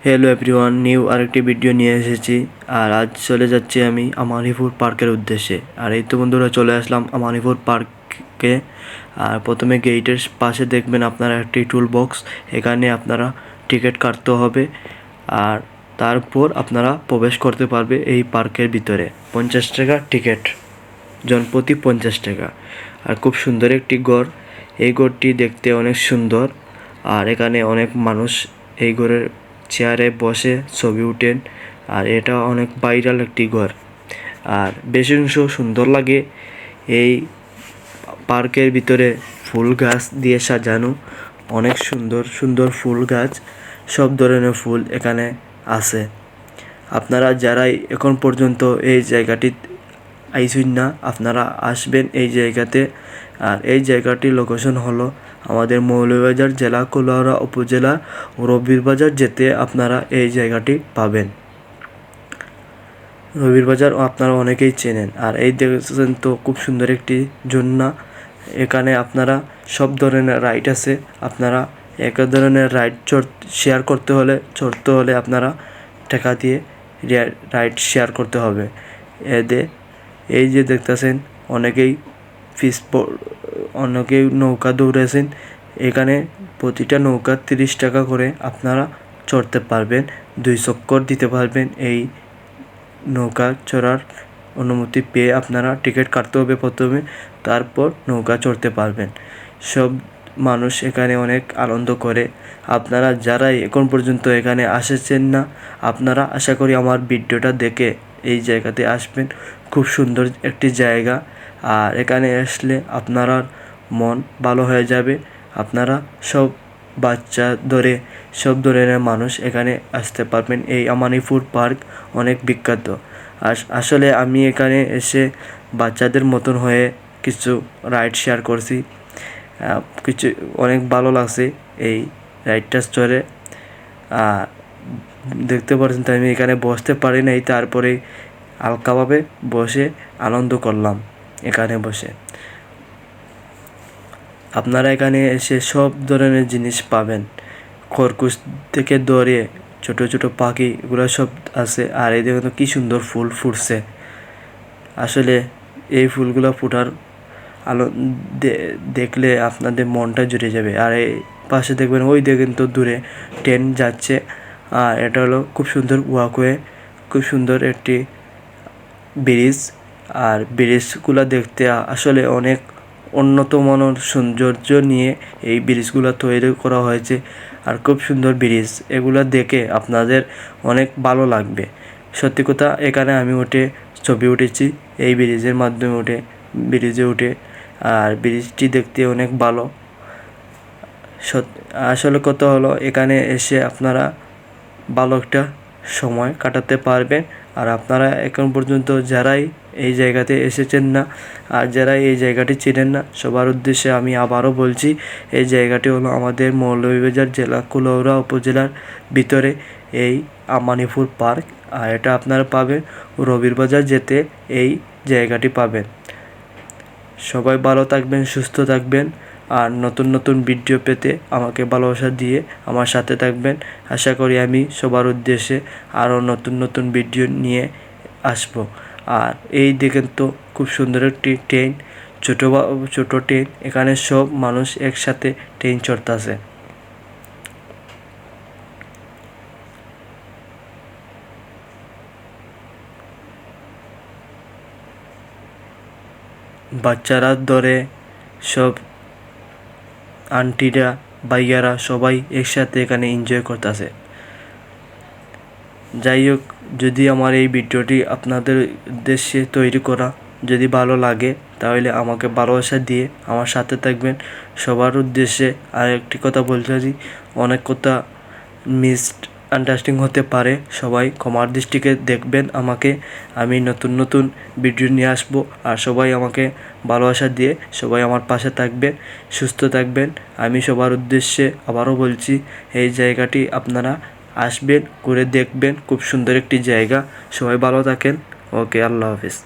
Hello everyone, new আরেকটি video নিয়ে এসেছি। আর আজ চলে যাচ্ছি আমি আমানিপুর পার্কের উদ্দেশ্যে। আর এই তো বন্ধুরা, চলে আসলাম আমানিপুর পার্কে। আর প্রথমে গেটের পাশে দেখবেন আপনারা একটি টুল বক্স। এখানে আপনারা টিকিট কাটতে হবে, আর তারপর আপনারা প্রবেশ করতে পারবে এই পার্কের ভিতরে। 50 টাকা টিকিট, জনপ্রতি 50 টাকা। আর খুব সুন্দর একটি ঘর। এই ঘরটি দেখতে অনেক সুন্দর। আর এখানে অনেক মানুষ এই ঘরের চেয়ারে বসে ছবি উঠেন। আর এটা অনেক ভাইরাল একটি ঘর। আর বেশি অংশ সুন্দর লাগে। এই পার্কের ভিতরে ফুল গাছ দিয়ে সাজানো, অনেক সুন্দর সুন্দর ফুল গাছ, সব ধরনের ফুল এখানে আছে। আপনারা যারাই এখন পর্যন্ত এই জায়গাটি আইসুন না, আপনারা আসবেন এই জায়গাতে। আর এই জায়গাটির লোকেশন হলো আমাদের মৌলভীবাজার জেলা কুলাউড়া উপজেলা রবির বাজার যেতে আপনারা এই জায়গাটি পাবেন। রবির বাজার আপনারা অনেকেই চেনেন। আর এই দেখছেন তো খুব সুন্দর একটি ঝর্ণা। এখানে আপনারা সব ধরনের রাইড আছে। আপনারা এক ধরনের রাইড চড়তে হলে আপনারা টাকা দিয়ে রাইড শেয়ার করতে হবে। এই যে দেখতেছেন অনেকেই নৌকা দৌড়েছেন। এখানে প্রতিটা নৌকা 30 টাকা করে আপনারা চড়তে পারবেন। 2 চক্কর দিতে পারবেন। এই নৌকা চড়ার অনুমতি পেয়ে আপনারা টিকিট কাটতে হবে প্রথমে, তারপর নৌকা চড়তে পারবেন। সব মানুষ এখানে অনেক আনন্দ করে। আপনারা যারাই এখন পর্যন্ত এখানে আসেছেন না, আপনারা আশা করি আমার ভিডিওটা দেখে এই জায়গাতে আসবেন। খুব সুন্দর একটি জায়গা। আর এখানে আসলে আপনার মন ভালো হয়ে যাবে। আপনারা সব বাচ্চা ধরে সব ধরনের মানুষ এখানে আসতে পারবেন। এই আমানিপুর পার্ক অনেক বিখ্যাত। আসলে আমি এখানে এসে বাচ্চাদের মতন হয়ে কিছু রাইড শেয়ার করছি। কিছু অনেক ভালো লাগছে এই রাইডটা চড়ে। দেখতে পাচ্ছেন তো আমি এখানে বসতে পারি নাই, তারপরে হালকাভাবে বসে আনন্দ করলাম এখানে বসে। আপনারা এখানে এসে সব ধরনের জিনিস পাবেন, খরগোশ থেকে ধরে ছোট ছোট পাখি, এগুলো সব আছে। আর এই দেখুন কি সুন্দর ফুল ফুটছে। আসলে এই ফুলগুলো ফোটার আলো দেখলে আপনাদের মনটা জুড়ে যাবে। আর এই পাশে দেখবেন, ওই দেখেন তো দূরে ট্রেন যাচ্ছে। আর এটা হলো খুব সুন্দর ওয়াকওয়ে, খুব সুন্দর একটি ব্রিজ। আর ব্রিজগুলো দেখতে আসলে অনেক উন্নত মানের সৌন্দর্য নিয়ে এই ব্রিজগুলো তৈরি করা হয়েছে। আর খুব সুন্দর ব্রিজ, এগুলো দেখে আপনাদের অনেক ভালো লাগবে। সত্যি কথা, এখানে আমি ছবি উঠেছি এই ব্রিজের মাধ্যমে ব্রিজে উঠে। আর ব্রিজটি দেখতে অনেক ভালো। আসলে কথা হলো, এখানে এসে আপনারা ভালো একটা সময় কাটাতে পারবেন। আর আপনারা এখন পর্যন্ত যারাই এই জায়গাতে এসেছেন না, আর যারা এই জায়গাটি চেনেন না, সবার উদ্দেশ্যে আমি আবারও বলছি, এই জায়গাটি হলো আমাদের মৌলভীবাজার জেলা কুলাউড়া উপজেলার ভিতরে এই আমানিপুর পার্ক। আর এটা আপনারা পাবেন রবির বাজার যেতে এই জায়গাটি পাবেন। সবাই ভালো থাকবেন, সুস্থ থাকবেন। আর নতুন নতুন ভিডিও পেতে আমাকে ভালোবাসা দিয়ে আমার সাথে থাকবেন। আশা করি আমি সবার উদ্দেশ্যে আরও নতুন নতুন ভিডিও নিয়ে আসব। আর এই দেখেন তো খুব সুন্দর একটি ট্রেন, ছোট ট্রেন। এখানে সব মানুষ একসাথে ট্রেন চড়তেছে। বাচ্চারা ধরে সব আন্টিরা ভাইয়ারা সবাই একসাথে এখানে এনজয় করতেছে। যাই হোক, যদি আমার এই ভিডিওটি আপনাদের উদ্দেশ্যে তৈরি করা যদি ভালো লাগে, তাহলে আমাকে ভালোবাসা দিয়ে আমার সাথে থাকবেন। সবার উদ্দেশ্যে আর একটি কথা বলতে চাই, অনেক কথা আন্ডারস্ট্যান্ডিং হতে পারে, সবাই ক্ষমার দৃষ্টিতে দেখবেন আমাকে। আমি নতুন নতুন ভিডিও নিয়ে আসবো। আর সবাই আমাকে ভালোবাসা দিয়ে সবাই আমার পাশে থাকবেন, সুস্থ থাকবেন। আমি সবার উদ্দেশ্যে আবারও বলছি, এই জায়গাটি আপনারা আসবেন, ঘুরে দেখবেন। খুব সুন্দর একটি জায়গা। সবাই ভালো থাকেন। ওকে, আল্লাহ হাফেজ।